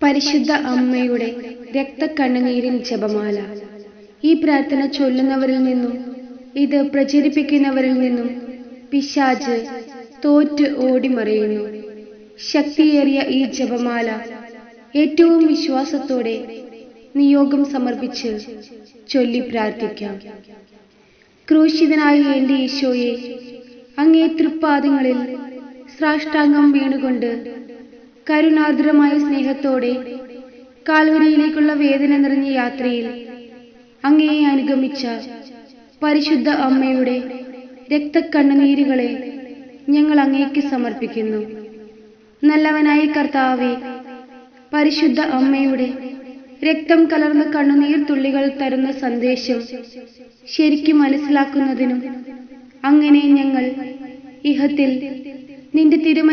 പരിശുദ്ധ അമ്മയുടെ രക്തക്കണ്ണുനീരിൻ ജപമാല. ഈ പ്രാർത്ഥന ചൊല്ലുന്നവരിൽ നിന്നും ഇത് പ്രചരിപ്പിക്കുന്നവരിൽ നിന്നും പിശാച് തോറ്റ് ഓടിമറയുന്നു. ശക്തിയേറിയ ഈ ജപമാല ഏറ്റവും വിശ്വാസത്തോടെ നിയോഗം സമർപ്പിച്ച് ചൊല്ലി പ്രാർത്ഥിക്കാം. ക്രൂശിതനായ എൻ്റെ ഈശോയെ, അങ്ങേ തൃപ്പാദങ്ങളിൽ സാഷ്ടാംഗം വീണുകൊണ്ട് കരുണാർദ്രമായ സ്നേഹത്തോടെ കാൽവരിയിലേക്കുള്ള വേദന നിറഞ്ഞ യാത്രയിൽ അങ്ങയെ അനുഗമിച്ച പരിശുദ്ധ അമ്മയുടെ രക്തക്കണ്ണുനീരുകളെ ഞങ്ങൾ അങ്ങേക്ക് സമർപ്പിക്കുന്നു. നല്ലവനായ കർത്താവേ, പരിശുദ്ധ അമ്മയുടെ രക്തം കലർന്ന കണ്ണുനീർ തുള്ളികൾ തരുന്ന സന്ദേശം ശരിക്കും മനസ്സിലാക്കുന്നതിനും അങ്ങനെ ഞങ്ങൾ ഇഹത്തിൽ നിന്റെ തിരുമനസ്